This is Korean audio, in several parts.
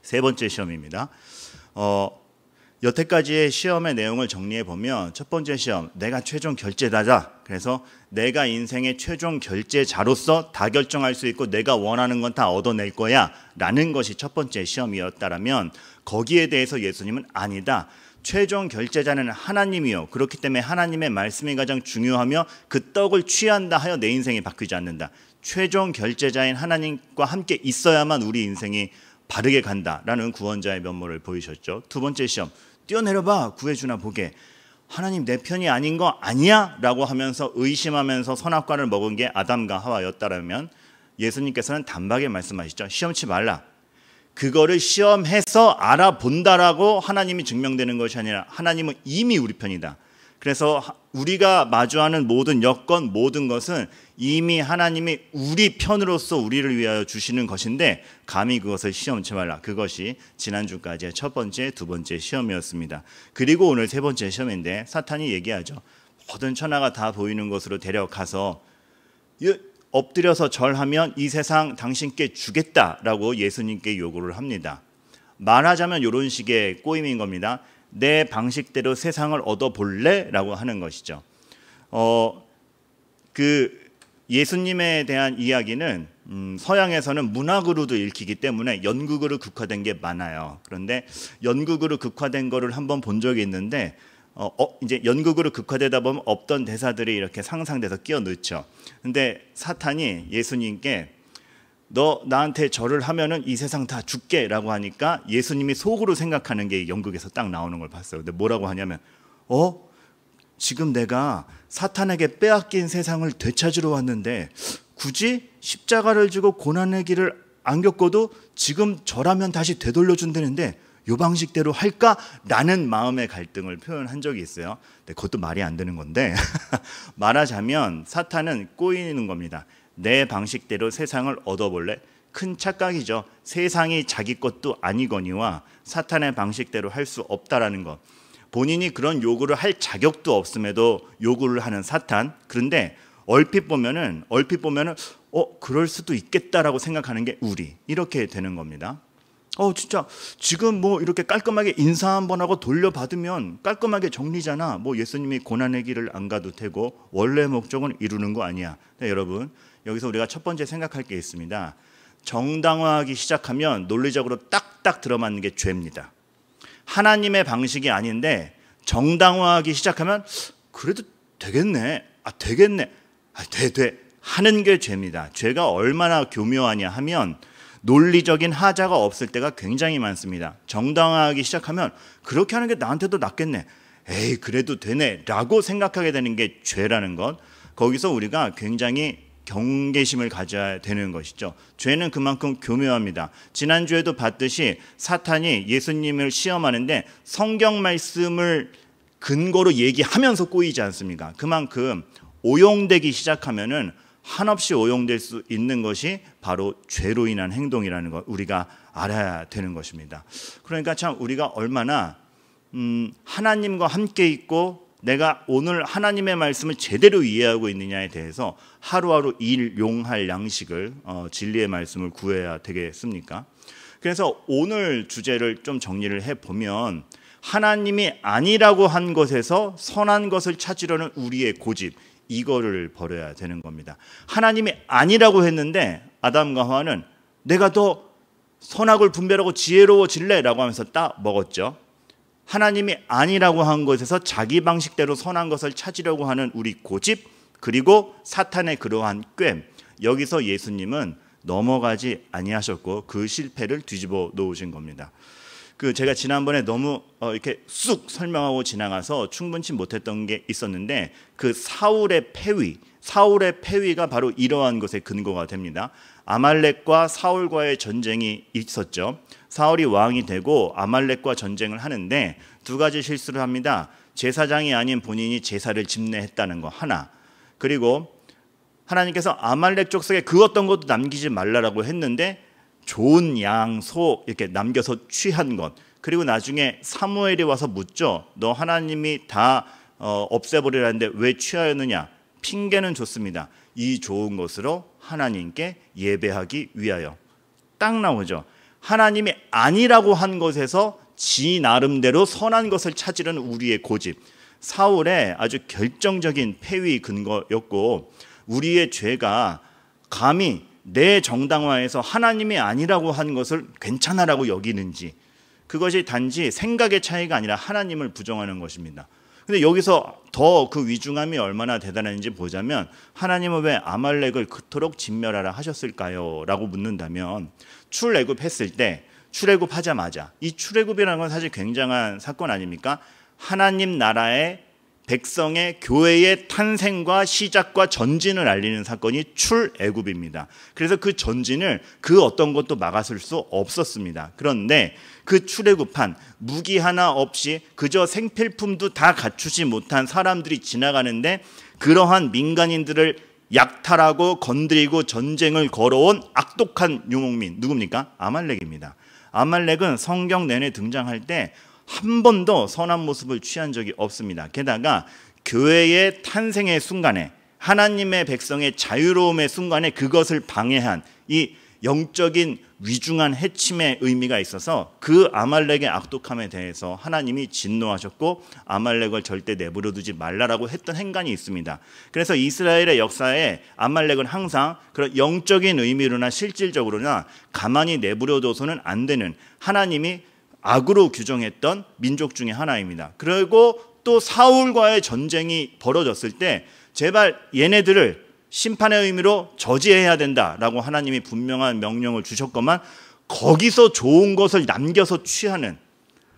세 번째 시험입니다. 여태까지의 시험의 내용을 정리해 보면 첫 번째 시험, 내가 최종 결제자다. 그래서 내가 인생의 최종 결제자로서 다 결정할 수 있고 내가 원하는 건 다 얻어낼 거야 라는 것이 첫 번째 시험이었다면 거기에 대해서 예수님은 아니다. 최종 결제자는 하나님이요. 그렇기 때문에 하나님의 말씀이 가장 중요하며 그 떡을 취한다 하여 내 인생이 바뀌지 않는다. 최종 결제자인 하나님과 함께 있어야만 우리 인생이 바르게 간다라는 구원자의 면모를 보이셨죠. 두 번째 시험, 뛰어내려봐 구해주나 보게. 하나님 내 편이 아닌 거 아니야? 라고 하면서 의심하면서 선악과를 먹은 게 아담과 하와였다면 예수님께서는 단박에 말씀하시죠. 시험치 말라. 그거를 시험해서 알아본다라고 하나님이 증명되는 것이 아니라 하나님은 이미 우리 편이다. 그래서 우리가 마주하는 모든 여건, 모든 것은 이미 하나님이 우리 편으로서 우리를 위하여 주시는 것인데 감히 그것을 시험치 말라. 그것이 지난주까지의 첫 번째, 두 번째 시험이었습니다. 그리고 오늘 세 번째 시험인데 사탄이 얘기하죠. 모든 천하가 다 보이는 곳으로 데려가서 엎드려서 절하면 이 세상 당신께 주겠다라고 예수님께 요구를 합니다. 말하자면 이런 식의 꼬임인 겁니다. 내 방식대로 세상을 얻어볼래? 라고 하는 것이죠. 예수님에 대한 이야기는 서양에서는 문학으로도 읽히기 때문에 연극으로 극화된 게 많아요. 그런데 연극으로 극화된 거를 한번 본 적이 있는데 이제 연극으로 극화되다 보면 없던 대사들이 이렇게 상상돼서 끼워 넣죠. 근데 사탄이 예수님께 너 나한테 절을 하면은 이 세상 다 줄게 라고 하니까 예수님이 속으로 생각하는 게 연극에서 딱 나오는 걸 봤어요. 근데 뭐라고 하냐면 지금 내가 사탄에게 빼앗긴 세상을 되찾으러 왔는데 굳이 십자가를 지고 고난의 길을 안 겪어도 지금 절하면 다시 되돌려준다는데 요 방식대로 할까? 라는 마음의 갈등을 표현한 적이 있어요. 근데 그것도 말이 안 되는 건데 말하자면 사탄은 꼬이는 겁니다. 내 방식대로 세상을 얻어볼래? 큰 착각이죠. 세상이 자기 것도 아니거니와 사탄의 방식대로 할 수 없다라는 것. 본인이 그런 요구를 할 자격도 없음에도 요구를 하는 사탄. 그런데 얼핏 보면은 그럴 수도 있겠다라고 생각하는 게 우리. 이렇게 되는 겁니다. 진짜 지금 뭐 이렇게 깔끔하게 인사 한번 하고 돌려받으면 깔끔하게 정리잖아. 뭐 예수님이 고난의 길을 안 가도 되고 원래 목적은 이루는 거 아니야. 네, 여러분 여기서 우리가 첫 번째 생각할 게 있습니다. 정당화하기 시작하면 논리적으로 딱딱 들어맞는 게 죄입니다. 하나님의 방식이 아닌데 정당화하기 시작하면 그래도 되겠네. 되겠네. 돼. 하는 게 죄입니다. 죄가 얼마나 교묘하냐 하면 논리적인 하자가 없을 때가 굉장히 많습니다. 정당화하기 시작하면 그렇게 하는 게 나한테도 낫겠네. 에이 그래도 되네 라고 생각하게 되는 게 죄라는 것. 거기서 우리가 굉장히 경계심을 가져야 되는 것이죠. 죄는 그만큼 교묘합니다. 지난주에도 봤듯이 사탄이 예수님을 시험하는데 성경 말씀을 근거로 얘기하면서 꼬이지 않습니까? 그만큼 오용되기 시작하면은 한없이 오용될 수 있는 것이 바로 죄로 인한 행동이라는 것 우리가 알아야 되는 것입니다. 그러니까 참 우리가 얼마나 하나님과 함께 있고 내가 오늘 하나님의 말씀을 제대로 이해하고 있느냐에 대해서 하루하루 일용할 양식을 진리의 말씀을 구해야 되겠습니까? 그래서 오늘 주제를 좀 정리를 해보면 하나님이 아니라고 한 것에서 선한 것을 찾으려는 우리의 고집 이거를 버려야 되는 겁니다. 하나님이 아니라고 했는데 아담과 하와는 내가 더 선악을 분별하고 지혜로워질래 라고 하면서 딱 먹었죠. 하나님이 아니라고 한 것에서 자기 방식대로 선한 것을 찾으려고 하는 우리 고집 그리고 사탄의 그러한 꾀 여기서 예수님은 넘어가지 아니하셨고 그 실패를 뒤집어 놓으신 겁니다. 제가 지난번에 너무 이렇게 쑥 설명하고 지나가서 충분치 못했던 게 있었는데 그 사울의 패위가 바로 이러한 것의 근거가 됩니다. 아말렉과 사울과의 전쟁이 있었죠. 사울이 왕이 되고 아말렉과 전쟁을 하는데 두 가지 실수를 합니다. 제사장이 아닌 본인이 제사를 집례했다는 거 하나. 그리고 하나님께서 아말렉 족속에 그 어떤 것도 남기지 말라라고 했는데 좋은 양, 소 이렇게 남겨서 취한 것. 그리고 나중에 사무엘이 와서 묻죠. 너 하나님이 다 없애버리라는데 왜 취하였느냐. 핑계는 좋습니다. 이 좋은 것으로 하나님께 예배하기 위하여. 딱 나오죠. 하나님이 아니라고 한 것에서 지 나름대로 선한 것을 찾으려는 우리의 고집, 사울의 아주 결정적인 패위 근거였고, 우리의 죄가 감히 내 정당화에서 하나님이 아니라고 한 것을 괜찮아라고 여기는지, 그것이 단지 생각의 차이가 아니라 하나님을 부정하는 것입니다. 근데 여기서 더 그 위중함이 얼마나 대단한지 보자면, 하나님은 왜 아말렉을 그토록 진멸하라 하셨을까요? 라고 묻는다면, 출애굽했을 때, 출애굽하자마자, 이 출애굽이라는 건 사실 굉장한 사건 아닙니까? 하나님 나라의 백성의 교회의 탄생과 시작과 전진을 알리는 사건이 출애굽입니다. 그래서 그 전진을 그 어떤 것도 막았을 수 없었습니다. 그런데 그 출애굽한 무기 하나 없이 그저 생필품도 다 갖추지 못한 사람들이 지나가는데, 그러한 민간인들을 약탈하고 건드리고 전쟁을 걸어온 악독한 유목민, 누굽니까? 아말렉입니다. 아말렉은 성경 내내 등장할 때 한 번도 선한 모습을 취한 적이 없습니다. 게다가 교회의 탄생의 순간에, 하나님의 백성의 자유로움의 순간에 그것을 방해한 이 영적인 위중한 해침의 의미가 있어서, 그 아말렉의 악독함에 대해서 하나님이 진노하셨고 아말렉을 절대 내버려 두지 말라라고 했던 행간이 있습니다. 그래서 이스라엘의 역사에 아말렉은 항상 그런 영적인 의미로나 실질적으로나 가만히 내버려 둬서는 안 되는, 하나님이 악으로 규정했던 민족 중에 하나입니다. 그리고 또 사울과의 전쟁이 벌어졌을 때 제발 얘네들을 심판의 의미로 저지해야 된다라고 하나님이 분명한 명령을 주셨건만, 거기서 좋은 것을 남겨서 취하는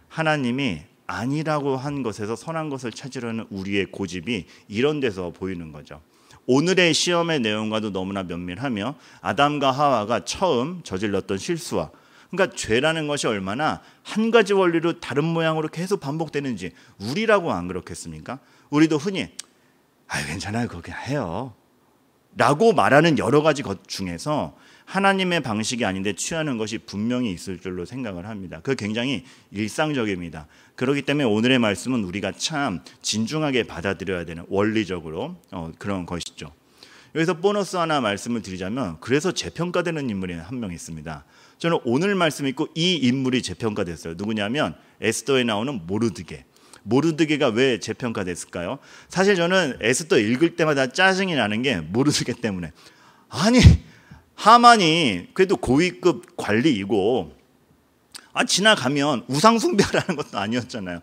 하나님이 아니라고 한 것에서 선한 것을 찾으려는 우리의 고집이 이런 데서 보이는 거죠. 오늘의 시험의 내용과도 너무나 면밀하며, 아담과 하와가 처음 저질렀던 실수와, 그러니까 죄라는 것이 얼마나 한 가지 원리로 다른 모양으로 계속 반복되는지, 우리라고 안 그렇겠습니까? 우리도 흔히 괜찮아요, 그렇게 해요 라고 말하는 여러 가지 것 중에서 하나님의 방식이 아닌데 취하는 것이 분명히 있을 줄로 생각을 합니다. 그게 굉장히 일상적입니다. 그렇기 때문에 오늘의 말씀은 우리가 참 진중하게 받아들여야 되는 원리적으로 그런 것이죠. 여기서 보너스 하나 말씀을 드리자면, 그래서 재평가되는 인물이 한 명 있습니다. 저는 오늘 말씀 읽고 이 인물이 재평가됐어요. 누구냐면 에스더에 나오는 모르드게. 모르드게가 왜 재평가됐을까요? 사실 저는 에스더 읽을 때마다 짜증이 나는 게 모르드게 때문에, 아니 하만이 그래도 고위급 관리이고 지나가면 우상숭배라는 것도 아니었잖아요.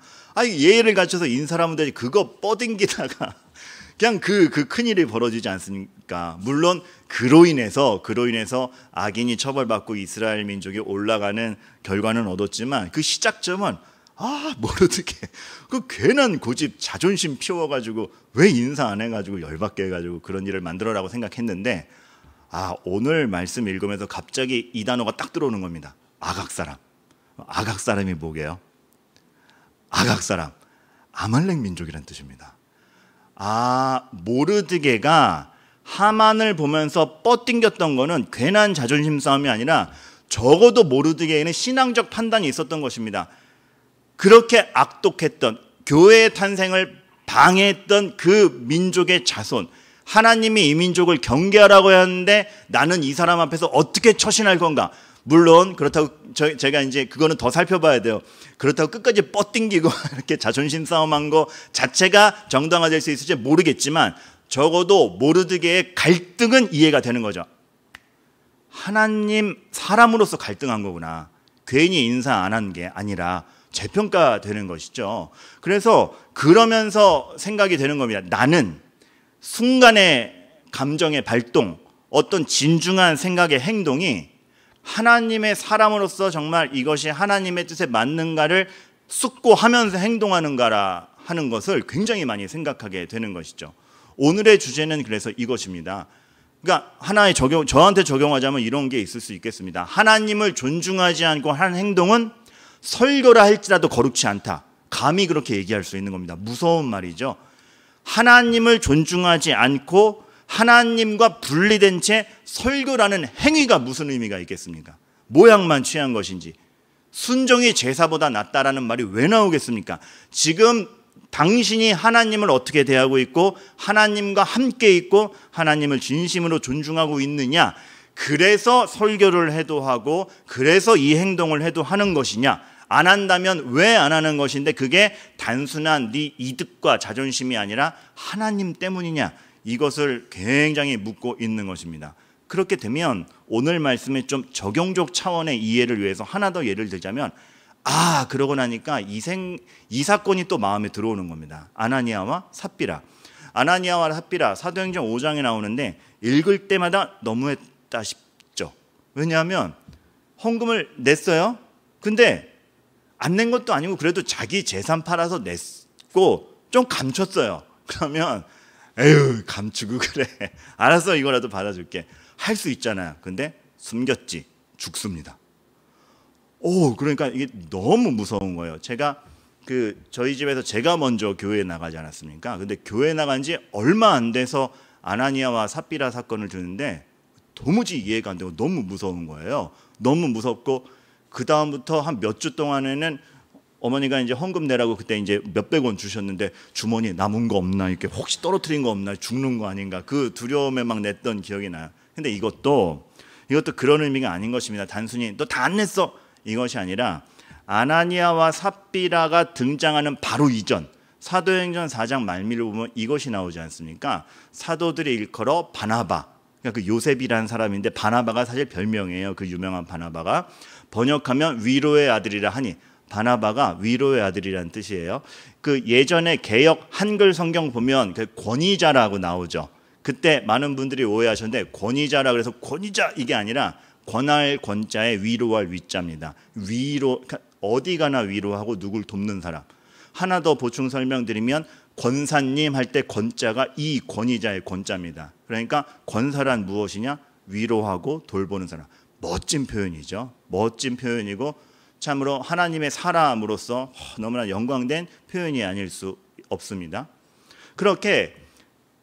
예의를 갖춰서 인사하면 되지, 그거 뻗ing기다가 그냥 그 큰일이 벌어지지 않습니까? 물론 그로 인해서 악인이 처벌받고 이스라엘 민족이 올라가는 결과는 얻었지만, 그 시작점은 모르드게 그 괜한 고집 자존심 피워가지고 왜 인사 안 해가지고 열받게 해가지고 그런 일을 만들어라고 생각했는데, 오늘 말씀 읽으면서 갑자기 이 단어가 딱 들어오는 겁니다. 아각사람. 아각사람이 뭐게요? 아각사람, 아말렉 민족이란 뜻입니다. 모르드게가 하만을 보면서 뻗띵겼던 거는 괜한 자존심 싸움이 아니라 적어도 모르드게에는 신앙적 판단이 있었던 것입니다. 그렇게 악독했던, 교회의 탄생을 방해했던 그 민족의 자손, 하나님이 이 민족을 경계하라고 했는데 나는 이 사람 앞에서 어떻게 처신할 건가? 물론 그렇다고 제가 이제 그거는 더 살펴봐야 돼요. 그렇다고 끝까지 뻗띵기고 이렇게 자존심 싸움한 거 자체가 정당화될 수 있을지 모르겠지만, 적어도 모르드게의 갈등은 이해가 되는 거죠. 하나님 사람으로서 갈등한 거구나. 괜히 인사 안 한 게 아니라 재평가되는 것이죠. 그래서 그러면서 생각이 되는 겁니다. 나는 순간의 감정의 발동, 어떤 진중한 생각의 행동이 하나님의 사람으로서 정말 이것이 하나님의 뜻에 맞는가를 숙고하면서 행동하는가라 하는 것을 굉장히 많이 생각하게 되는 것이죠. 오늘의 주제는 그래서 이것입니다. 그러니까 하나의 저한테 적용하자면 이런 게 있을 수 있겠습니다. 하나님을 존중하지 않고 하는 행동은 설교라 할지라도 거룩치 않다. 감히 그렇게 얘기할 수 있는 겁니다. 무서운 말이죠. 하나님을 존중하지 않고 하나님과 분리된 채 설교라는 행위가 무슨 의미가 있겠습니까? 모양만 취한 것인지. 순종이 제사보다 낫다라는 말이 왜 나오겠습니까? 지금 당신이 하나님을 어떻게 대하고 있고 하나님과 함께 있고 하나님을 진심으로 존중하고 있느냐, 그래서 설교를 해도 하고 그래서 이 행동을 해도 하는 것이냐? 안 한다면 왜 안 하는 것인데 그게 단순한 네 이득과 자존심이 아니라 하나님 때문이냐? 이것을 굉장히 묻고 있는 것입니다. 그렇게 되면 오늘 말씀에 좀 적용적 차원의 이해를 위해서 하나 더 예를 들자면 그러고 나니까 이 사건이 또 마음에 들어오는 겁니다. 아나니아와 삽비라. 아나니아와 삽비라 사도행전 5장에 나오는데 읽을 때마다 너무했다 싶죠. 왜냐하면 헌금을 냈어요. 근데 안 낸 것도 아니고 그래도 자기 재산 팔아서 냈고 좀 감췄어요. 그러면 에휴 감추고 그래. 알았어 이거라도 받아줄게. 할 수 있잖아요. 근데 숨겼지. 죽습니다. 그러니까 이게 너무 무서운 거예요. 제가 저희 집에서 제가 먼저 교회에 나가지 않았습니까? 근데 교회 나간 지 얼마 안 돼서 아나니아와 삽비라 사건을 듣는데 도무지 이해가 안 되고 너무 무서운 거예요. 너무 무섭고 그 다음부터 한 몇 주 동안에는 어머니가 이제 헌금 내라고 그때 이제 몇백 원 주셨는데 주머니에 남은 거 없나 이렇게 혹시 떨어뜨린 거 없나 죽는 거 아닌가 그 두려움에 막 냈던 기억이 나요. 근데 이것도 그런 의미가 아닌 것입니다. 단순히 너 다 안 냈어 이것이 아니라 아나니아와 삽비라가 등장하는 바로 이전 사도행전 4장 말미를 보면 이것이 나오지 않습니까? 사도들의 일컬어 바나바, 그러니까 그 요셉이라는 사람인데 바나바가 사실 별명이에요. 그 유명한 바나바가 번역하면 위로의 아들이라 하니 바나바가 위로의 아들이라는 뜻이에요. 그 예전에 개역 한글 성경 보면 그 권위자라고 나오죠. 그때 많은 분들이 오해하셨는데 권위자라 그래서 권위자 이게 아니라 권할 권자에 위로할 위자입니다. 위로 어디 가나 위로하고 누굴 돕는 사람. 하나 더 보충 설명드리면 권사님 할 때 권자가 이 권위자의 권자입니다. 그러니까 권사란 무엇이냐? 위로하고 돌보는 사람. 멋진 표현이죠. 멋진 표현이고 참으로 하나님의 사람으로서 너무나 영광된 표현이 아닐 수 없습니다. 그렇게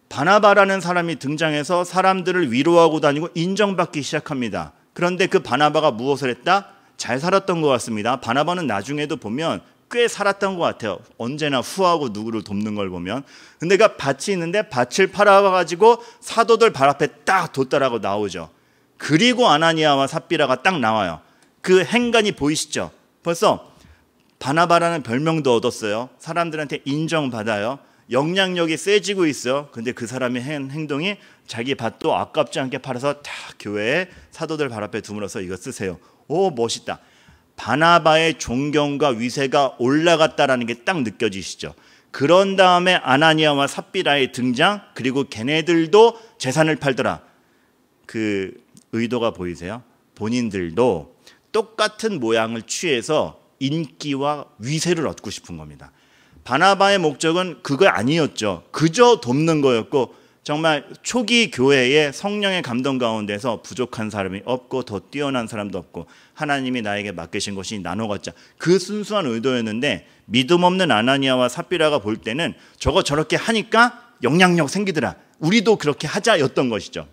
바나바라는 사람이 등장해서 사람들을 위로하고 다니고 인정받기 시작합니다. 그런데 그 바나바가 무엇을 했다? 잘 살았던 것 같습니다. 바나바는 나중에도 보면 꽤 살았던 것 같아요. 언제나 후하고 누구를 돕는 걸 보면. 근데 그 밭이 있는데 밭을 팔아가지고 사도들 발 앞에 딱 뒀다라고 나오죠. 그리고 아나니아와 삽비라가 딱 나와요. 그 행간이 보이시죠? 벌써 바나바라는 별명도 얻었어요. 사람들한테 인정받아요. 영향력이 세지고 있어요. 근데 그 사람의 행동이 자기 밭도 아깝지 않게 팔아서 다 교회에 사도들 발 앞에 두므로서 이거 쓰세요. 멋있다. 바나바의 존경과 위세가 올라갔다라는 게 딱 느껴지시죠. 그런 다음에 아나니아와 삽비라의 등장, 그리고 걔네들도 재산을 팔더라. 그 의도가 보이세요? 본인들도 똑같은 모양을 취해서 인기와 위세를 얻고 싶은 겁니다. 바나바의 목적은 그거 아니었죠. 그저 돕는 거였고 정말 초기 교회에 성령의 감동 가운데서 부족한 사람이 없고 더 뛰어난 사람도 없고 하나님이 나에게 맡기신 것이 나눠 갖자. 그 순수한 의도였는데 믿음 없는 아나니아와 삽비라가 볼 때는 저거 저렇게 하니까 영향력 생기더라. 우리도 그렇게 하자였던 것이죠.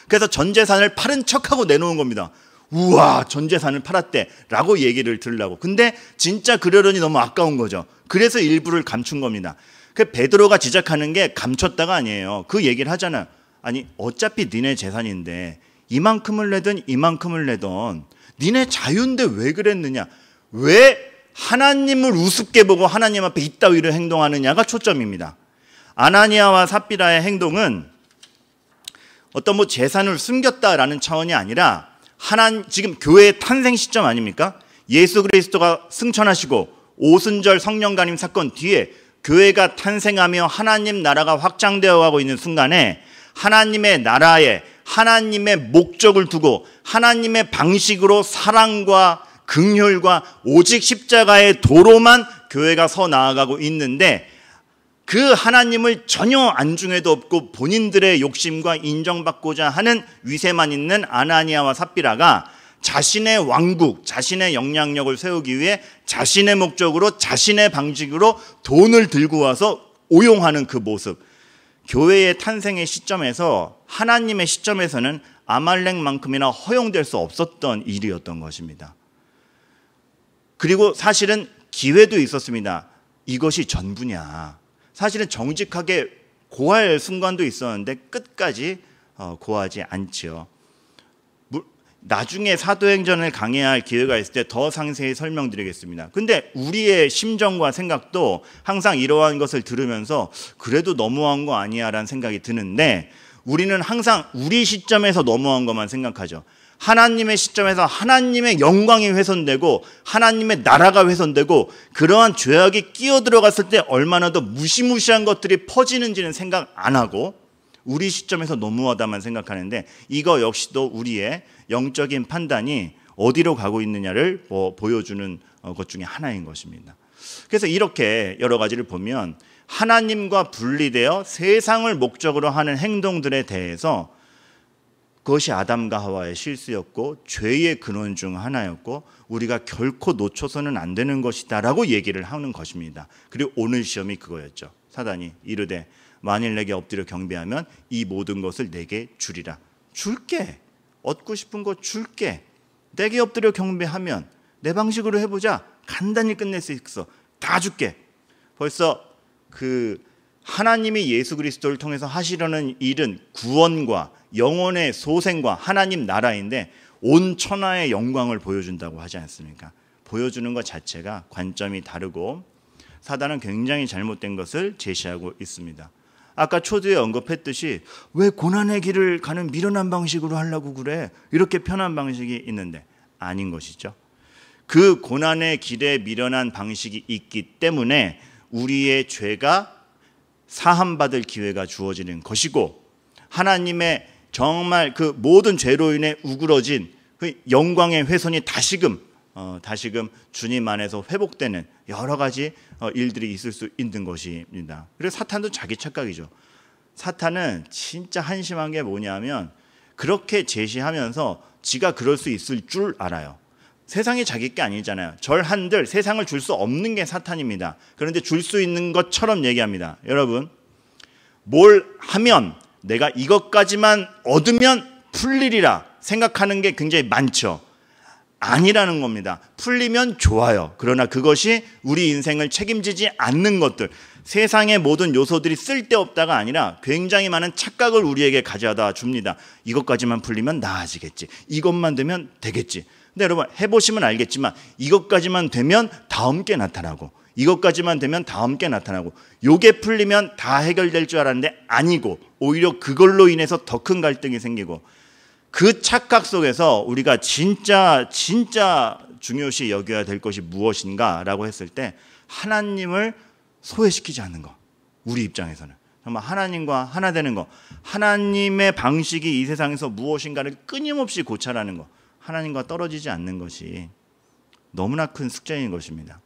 그래서 전 재산을 팔은 척하고 내놓은 겁니다. 우와 전 재산을 팔았대 라고 얘기를 들으려고. 근데 진짜 그러려니 너무 아까운 거죠. 그래서 일부를 감춘 겁니다. 그 베드로가 지적하는 게 감췄다가 아니에요. 그 얘기를 하잖아요. 아니 어차피 니네 재산인데 이만큼을 내든 이만큼을 내든 니네 자유인데 왜 그랬느냐. 왜 하나님을 우습게 보고 하나님 앞에 이따위로 행동하느냐가 초점입니다. 아나니아와 삽비라의 행동은 어떤 뭐 재산을 숨겼다라는 차원이 아니라 지금 교회의 탄생 시점 아닙니까? 예수 그리스도가 승천하시고 오순절 성령 간임 사건 뒤에 교회가 탄생하며 하나님 나라가 확장되어 가고 있는 순간에 하나님의 나라에 하나님의 목적을 두고 하나님의 방식으로 사랑과 긍휼과 오직 십자가의 도로만 교회가 서 나아가고 있는데 그 하나님을 전혀 안중에도 없고 본인들의 욕심과 인정받고자 하는 위세만 있는 아나니아와 삽비라가 자신의 왕국, 자신의 영향력을 세우기 위해 자신의 목적으로 자신의 방식으로 돈을 들고 와서 오용하는 그 모습. 교회의 탄생의 시점에서 하나님의 시점에서는 아말렉만큼이나 허용될 수 없었던 일이었던 것입니다. 그리고 사실은 기회도 있었습니다. 이것이 전부냐. 사실은 정직하게 고할 순간도 있었는데 끝까지 고하지 않지요. 나중에 사도행전을 강해할 기회가 있을 때 더 상세히 설명드리겠습니다. 근데 우리의 심정과 생각도 항상 이러한 것을 들으면서 그래도 너무한 거 아니야 라는 생각이 드는데, 우리는 항상 우리 시점에서 너무한 것만 생각하죠. 하나님의 시점에서 하나님의 영광이 훼손되고 하나님의 나라가 훼손되고 그러한 죄악이 끼어들어갔을 때 얼마나 더 무시무시한 것들이 퍼지는지는 생각 안 하고 우리 시점에서 너무하다만 생각하는데, 이거 역시도 우리의 영적인 판단이 어디로 가고 있느냐를 보여주는 것 중에 하나인 것입니다. 그래서 이렇게 여러 가지를 보면 하나님과 분리되어 세상을 목적으로 하는 행동들에 대해서 그것이 아담과 하와의 실수였고 죄의 근원 중 하나였고 우리가 결코 놓쳐서는 안 되는 것이다 라고 얘기를 하는 것입니다. 그리고 오늘 시험이 그거였죠. 사단이 이르되 만일 내게 엎드려 경배하면 이 모든 것을 내게 주리라. 줄게. 얻고 싶은 거 줄게. 내게 엎드려 경배하면 내 방식으로 해보자. 간단히 끝낼 수 있어. 다 줄게. 벌써 그 하나님이 예수 그리스도를 통해서 하시려는 일은 구원과 영혼의 소생과 하나님 나라인데 온 천하의 영광을 보여준다고 하지 않습니까? 보여주는 것 자체가 관점이 다르고 사단은 굉장히 잘못된 것을 제시하고 있습니다. 아까 초두에 언급했듯이 왜 고난의 길을 가는 미련한 방식으로 하려고 그래? 이렇게 편한 방식이 있는데 아닌 것이죠. 그 고난의 길에 미련한 방식이 있기 때문에 우리의 죄가 사함받을 기회가 주어지는 것이고 하나님의 정말 그 모든 죄로 인해 우그러진 그 영광의 훼손이 다시금 주님 안에서 회복되는 여러 가지 일들이 있을 수 있는 것입니다. 그래서 사탄도 자기 착각이죠. 사탄은 진짜 한심한 게 뭐냐면 그렇게 제시하면서 지가 그럴 수 있을 줄 알아요. 세상이 자기 게 아니잖아요. 절 한들 세상을 줄 수 없는 게 사탄입니다. 그런데 줄 수 있는 것처럼 얘기합니다. 여러분, 뭘 하면 내가 이것까지만 얻으면 풀리리라 생각하는 게 굉장히 많죠. 아니라는 겁니다. 풀리면 좋아요. 그러나 그것이 우리 인생을 책임지지 않는 것들, 세상의 모든 요소들이 쓸데없다가 아니라 굉장히 많은 착각을 우리에게 가져다 줍니다. 이것까지만 풀리면 나아지겠지. 이것만 되면 되겠지. 근데 여러분 해보시면 알겠지만 이것까지만 되면 다음 게 나타나고 이것까지만 되면 다음 게 나타나고 요게 풀리면 다 해결될 줄 알았는데 아니고 오히려 그걸로 인해서 더 큰 갈등이 생기고, 그 착각 속에서 우리가 진짜 중요시 여겨야 될 것이 무엇인가라고 했을 때 하나님을 소외시키지 않는 거. 우리 입장에서는 정말 하나님과 하나 되는 거, 하나님의 방식이 이 세상에서 무엇인가를 끊임없이 고찰하는 거, 하나님과 떨어지지 않는 것이 너무나 큰 숙제인 것입니다.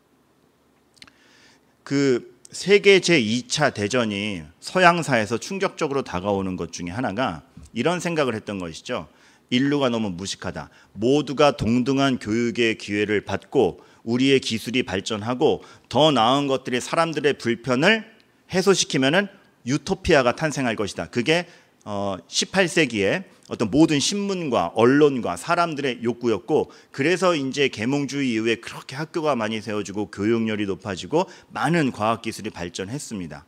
그 세계 제2차 대전이 서양사에서 충격적으로 다가오는 것 중에 하나가 이런 생각을 했던 것이죠. 인류가 너무 무식하다. 모두가 동등한 교육의 기회를 받고 우리의 기술이 발전하고 더 나은 것들이 사람들의 불편을 해소시키면은 유토피아가 탄생할 것이다. 그게 18세기에 어떤 모든 신문과 언론과 사람들의 욕구였고, 그래서 이제 계몽주의 이후에 그렇게 학교가 많이 세워지고 교육열이 높아지고 많은 과학기술이 발전했습니다.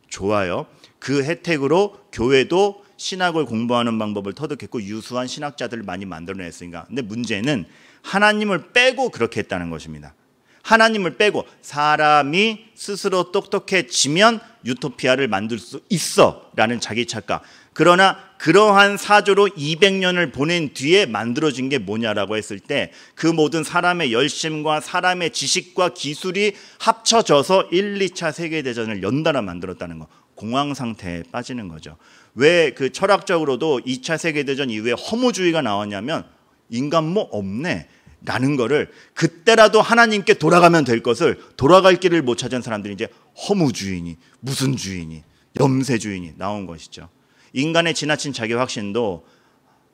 좋아요. 그 혜택으로 교회도 신학을 공부하는 방법을 터득했고 유수한 신학자들을 많이 만들어냈으니까. 근데 문제는 하나님을 빼고 그렇게 했다는 것입니다. 하나님을 빼고 사람이 스스로 똑똑해지면 유토피아를 만들 수 있어 라는 자기 착각. 그러나 그러한 사조로 200년을 보낸 뒤에 만들어진 게 뭐냐라고 했을 때 그 모든 사람의 열심과 사람의 지식과 기술이 합쳐져서 1, 2차 세계대전을 연달아 만들었다는 거. 공황 상태에 빠지는 거죠. 왜 그 철학적으로도 2차 세계대전 이후에 허무주의가 나왔냐면 인간 뭐 없네 라는 거를, 그때라도 하나님께 돌아가면 될 것을 돌아갈 길을 못 찾은 사람들이 이제 허무주의니 무슨 주의니 염세주의니 나온 것이죠. 인간의 지나친 자기 확신도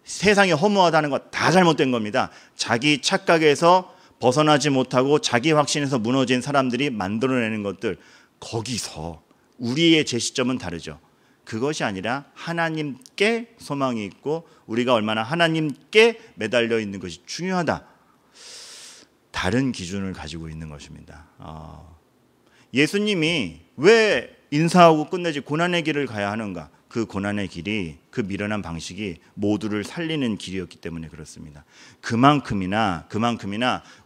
세상이 허무하다는 거 다 잘못된 겁니다. 자기 착각에서 벗어나지 못하고 자기 확신에서 무너진 사람들이 만들어내는 것들, 거기서 우리의 제시점은 다르죠. 그것이 아니라 하나님께 소망이 있고 우리가 얼마나 하나님께 매달려 있는 것이 중요하다. 다른 기준을 가지고 있는 것입니다. 예수님이 왜 인사하고 끝내지 고난의 길을 가야 하는가? 그 고난의 길이, 그 미련한 방식이 모두를 살리는 길이었기 때문에 그렇습니다. 그만큼이나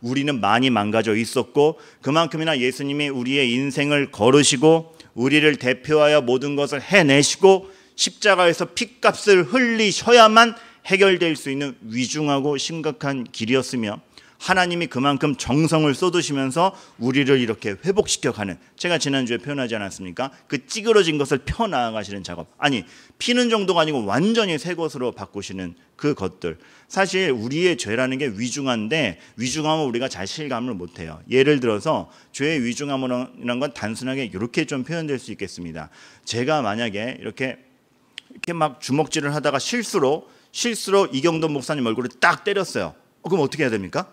우리는 많이 망가져 있었고, 그만큼이나 예수님이 우리의 인생을 걸으시고 우리를 대표하여 모든 것을 해내시고 십자가에서 핏값을 흘리셔야만 해결될 수 있는 위중하고 심각한 길이었으며, 하나님이 그만큼 정성을 쏟으시면서 우리를 이렇게 회복시켜가는, 제가 지난주에 표현하지 않았습니까? 그 찌그러진 것을 펴나가시는 작업, 아니 피는 정도가 아니고 완전히 새 것으로 바꾸시는 그 것들. 사실 우리의 죄라는 게 위중한데, 위중하면 우리가 잘 실감을 못해요. 예를 들어서 죄의 위중함이라는 건 단순하게 이렇게 좀 표현될 수 있겠습니다. 제가 만약에 이렇게 막 주먹질을 하다가 실수로 이경돈 목사님 얼굴을 딱 때렸어요. 그럼 어떻게 해야 됩니까?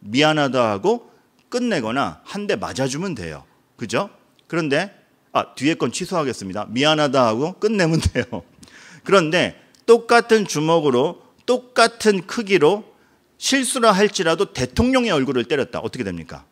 미안하다 하고 끝내거나 한 대 맞아주면 돼요. 그죠? 그런데 뒤에 건 취소하겠습니다. 미안하다 하고 끝내면 돼요. 그런데 똑같은 주먹으로 똑같은 크기로 실수를 할지라도 대통령의 얼굴을 때렸다. 어떻게 됩니까?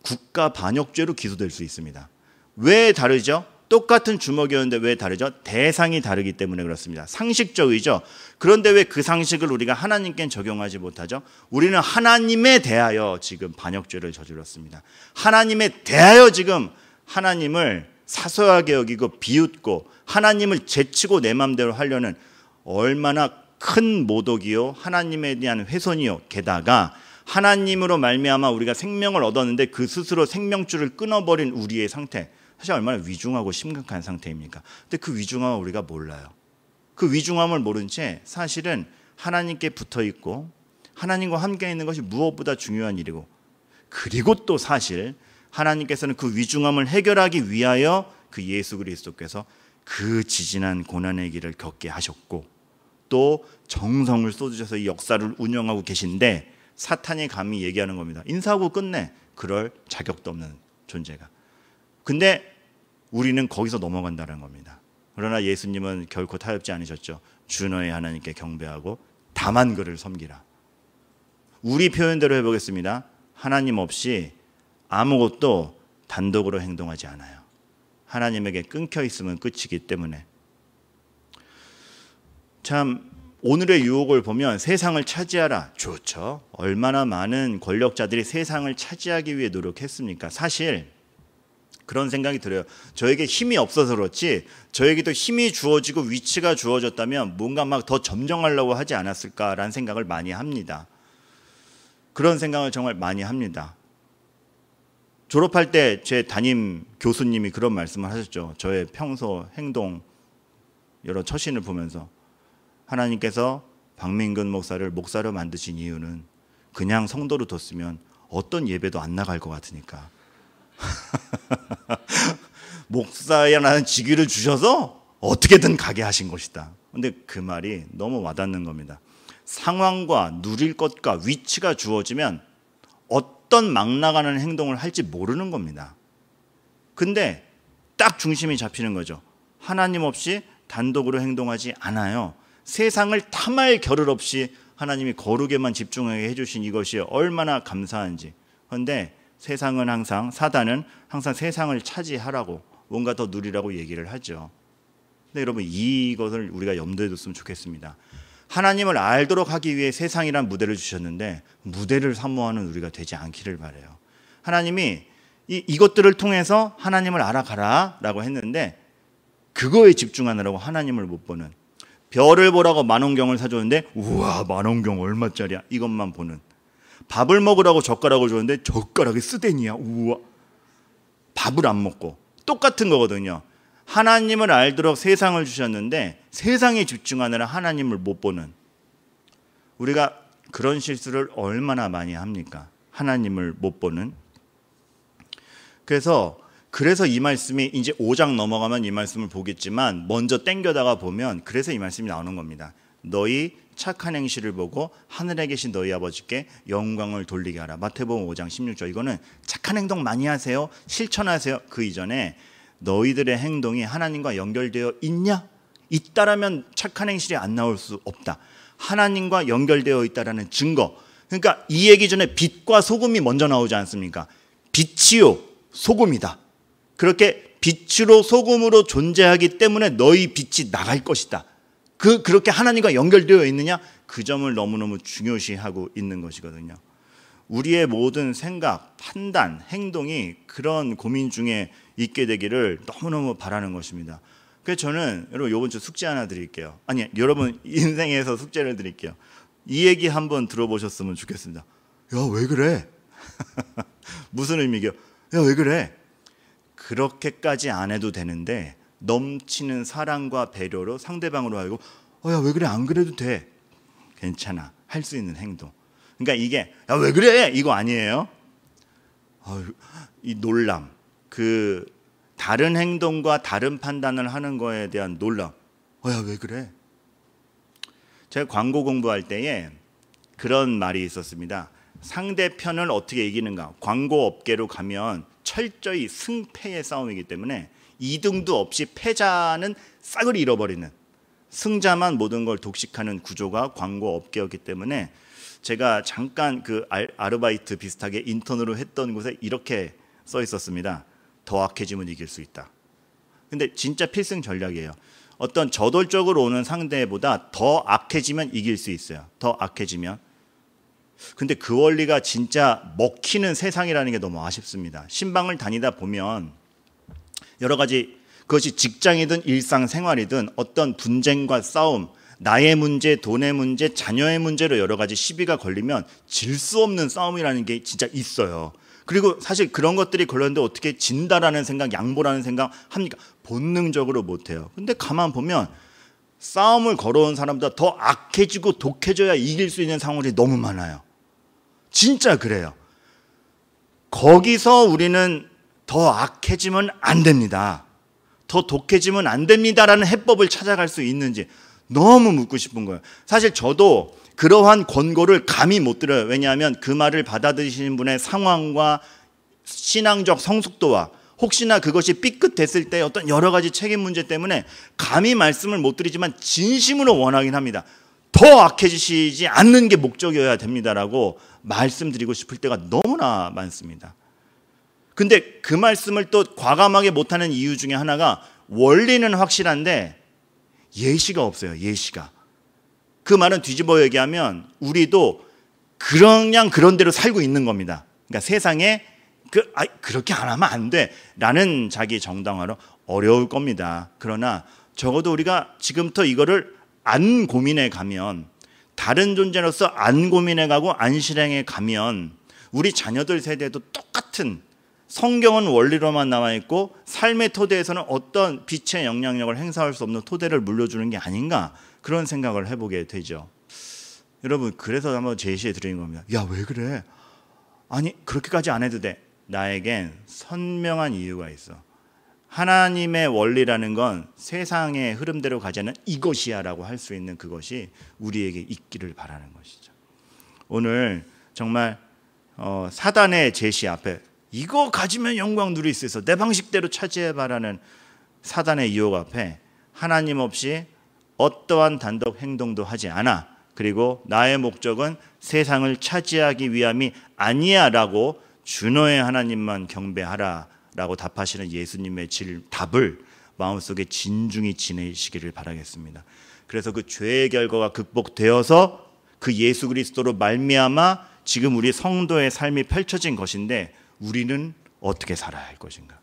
국가 반역죄로 기소될 수 있습니다. 왜 다르죠? 똑같은 주먹이었는데 왜 다르죠? 대상이 다르기 때문에 그렇습니다. 상식적이죠. 그런데 왜 그 상식을 우리가 하나님께 적용하지 못하죠? 우리는 하나님에 대하여 지금 반역죄를 저질렀습니다. 하나님에 대하여 지금 하나님을 사소하게 여기고 비웃고 하나님을 제치고 내 마음대로 하려는 얼마나 큰 모독이요, 하나님에 대한 훼손이요, 게다가 하나님으로 말미암아 우리가 생명을 얻었는데 그 스스로 생명줄을 끊어버린 우리의 상태, 사실 얼마나 위중하고 심각한 상태입니까? 근데 그 위중함을 우리가 몰라요. 그 위중함을 모른 채 사실은 하나님께 붙어있고 하나님과 함께 있는 것이 무엇보다 중요한 일이고, 그리고 또 사실 하나님께서는 그 위중함을 해결하기 위하여 그 예수 그리스도께서 그 지진한 고난의 길을 겪게 하셨고 또 정성을 쏟으셔서 이 역사를 운영하고 계신데, 사탄이 감히 얘기하는 겁니다. 인사하고 끝내. 그럴 자격도 없는 존재가. 근데 우리는 거기서 넘어간다는 겁니다. 그러나 예수님은 결코 타협지 않으셨죠. 주 너의 하나님께 경배하고 다만 그를 섬기라. 우리 표현대로 해보겠습니다. 하나님 없이 아무것도 단독으로 행동하지 않아요. 하나님에게 끊겨 있으면 끝이기 때문에. 참 오늘의 유혹을 보면 세상을 차지하라. 좋죠. 얼마나 많은 권력자들이 세상을 차지하기 위해 노력했습니까? 사실 그런 생각이 들어요. 저에게 힘이 없어서 그렇지 저에게도 힘이 주어지고 위치가 주어졌다면 뭔가 막 더 점령하려고 하지 않았을까라는 생각을 많이 합니다. 그런 생각을 정말 많이 합니다. 졸업할 때 제 담임 교수님이 그런 말씀을 하셨죠. 저의 평소 행동 여러 처신을 보면서 하나님께서 박민근 목사를 목사로 만드신 이유는 그냥 성도로 뒀으면 어떤 예배도 안 나갈 것 같으니까 목사라는 직위를 주셔서 어떻게든 가게 하신 것이다. 근데 그 말이 너무 와닿는 겁니다. 상황과 누릴 것과 위치가 주어지면 어떤 막 나가는 행동을 할지 모르는 겁니다. 근데 딱 중심이 잡히는 거죠. 하나님 없이 단독으로 행동하지 않아요. 세상을 탐할 겨를 없이 하나님이 거룩에만 집중하게 해주신 이것이 얼마나 감사한지. 그런데 세상은 항상, 사단은 항상 세상을 차지하라고 뭔가 더 누리라고 얘기를 하죠. 근데 여러분 이것을 우리가 염두에 뒀으면 좋겠습니다. 하나님을 알도록 하기 위해 세상이란 무대를 주셨는데 무대를 사모하는 우리가 되지 않기를 바라요. 하나님이 이것들을 통해서 하나님을 알아가라 라고 했는데 그거에 집중하느라고 하나님을 못 보는, 별을 보라고 만원경을 사줬는데 우와 만원경 얼마짜리야 이것만 보는, 밥을 먹으라고 젓가락을 줬는데 젓가락이 쓰대니야 우와, 밥을 안 먹고. 똑같은 거거든요. 하나님을 알도록 세상을 주셨는데 세상에 집중하느라 하나님을 못 보는, 우리가 그런 실수를 얼마나 많이 합니까? 하나님을 못 보는. 그래서 이 말씀이 이제 5장 넘어가면 이 말씀을 보겠지만 먼저 땡겨다가 보면 그래서 이 말씀이 나오는 겁니다. 너희 착한 행실을 보고 하늘에 계신 너희 아버지께 영광을 돌리게 하라. 마태복음 5장 16절. 이거는 착한 행동 많이 하세요, 실천하세요. 그 이전에 너희들의 행동이 하나님과 연결되어 있냐? 있다라면 착한 행실이 안 나올 수 없다. 하나님과 연결되어 있다라는 증거. 그러니까 이 얘기 전에 빛과 소금이 먼저 나오지 않습니까? 빛이요 소금이다. 그렇게 빛으로 소금으로 존재하기 때문에 너희 빛이 나갈 것이다. 그렇게 하나님과 연결되어 있느냐? 그 점을 너무너무 중요시하고 있는 것이거든요. 우리의 모든 생각, 판단, 행동이 그런 고민 중에 있게 되기를 너무너무 바라는 것입니다. 그래서 저는 여러분 이번 주 숙제 하나 드릴게요. 아니, 여러분 인생에서 숙제를 드릴게요. 이 얘기 한번 들어보셨으면 좋겠습니다. 야, 왜 그래? 무슨 의미게요? 야, 왜 그래? 그렇게까지 안 해도 되는데 넘치는 사랑과 배려로 상대방으로 하고 야, 왜 그래? 안 그래도 돼. 괜찮아. 할 수 있는 행동. 그러니까 이게 야, 왜 그래? 이거 아니에요. 이 놀람, 그 다른 행동과 다른 판단을 하는 거에 대한 놀람. 야, 왜 그래? 제가 광고 공부할 때에 그런 말이 있었습니다. 상대편을 어떻게 이기는가. 광고 업계로 가면 철저히 승패의 싸움이기 때문에 2등도 없이 패자는 싹을 잃어버리는, 승자만 모든 걸 독식하는 구조가 광고 업계였기 때문에 제가 잠깐 그 아르바이트 비슷하게 인턴으로 했던 곳에 이렇게 써 있었습니다. 더 악해지면 이길 수 있다. 근데 진짜 필승 전략이에요. 어떤 저돌적으로 오는 상대보다 더 악해지면 이길 수 있어요. 더 악해지면. 근데 그 원리가 진짜 먹히는 세상이라는 게 너무 아쉽습니다. 신방을 다니다 보면 여러 가지, 그것이 직장이든 일상생활이든 어떤 분쟁과 싸움, 나의 문제, 돈의 문제, 자녀의 문제로 여러 가지 시비가 걸리면 질 수 없는 싸움이라는 게 진짜 있어요. 그리고 사실 그런 것들이 걸렸는데 어떻게 진다라는 생각, 양보라는 생각 합니까? 본능적으로 못해요. 근데 가만 보면 싸움을 걸어온 사람보다 더 악해지고 독해져야 이길 수 있는 상황이 너무 많아요. 진짜 그래요. 거기서 우리는 더 악해지면 안 됩니다. 더 독해지면 안 됩니다라는 해법을 찾아갈 수 있는지 너무 묻고 싶은 거예요. 사실 저도 그러한 권고를 감히 못 드려요. 왜냐하면 그 말을 받아들이시는 분의 상황과 신앙적 성숙도와 혹시나 그것이 삐끗됐을 때 어떤 여러 가지 책임 문제 때문에 감히 말씀을 못 드리지만 진심으로 원하긴 합니다. 더 악해지시지 않는 게 목적이어야 됩니다라고 말씀드리고 싶을 때가 너무나 많습니다. 근데 그 말씀을 또 과감하게 못하는 이유 중에 하나가 원리는 확실한데 예시가 없어요. 예시가. 그 말은 뒤집어 얘기하면 우리도 그냥 그런 대로 살고 있는 겁니다. 그러니까 세상에 그렇게 안 하면 안 돼 라는 자기 정당화로 어려울 겁니다. 그러나 적어도 우리가 지금부터 이거를 안 고민해 가면, 다른 존재로서 안 고민해 가고 안 실행해 가면 우리 자녀들 세대도 똑같은, 성경은 원리로만 나와 있고 삶의 토대에서는 어떤 빛의 영향력을 행사할 수 없는 토대를 물려주는 게 아닌가, 그런 생각을 해보게 되죠. 여러분, 그래서 한번 제시해 드리는 겁니다. 야, 왜 그래? 아니, 그렇게까지 안 해도 돼. 나에겐 선명한 이유가 있어. 하나님의 원리라는 건 세상의 흐름대로 가지 않는 이것이야 라고 할 수 있는 그것이 우리에게 있기를 바라는 것이죠. 오늘 정말 사단의 제시 앞에 이거 가지면 영광 누릴 수 있어, 내 방식대로 차지해봐라는 사단의 유혹 앞에 하나님 없이 어떠한 단독 행동도 하지 않아, 그리고 나의 목적은 세상을 차지하기 위함이 아니야 라고 준너의 하나님만 경배하라 라고 답하시는 예수님의 답을 마음속에 진중히 지내시기를 바라겠습니다. 그래서 그 죄의 결과가 극복되어서 그 예수 그리스도로 말미암아 지금 우리 성도의 삶이 펼쳐진 것인데 우리는 어떻게 살아야 할 것인가?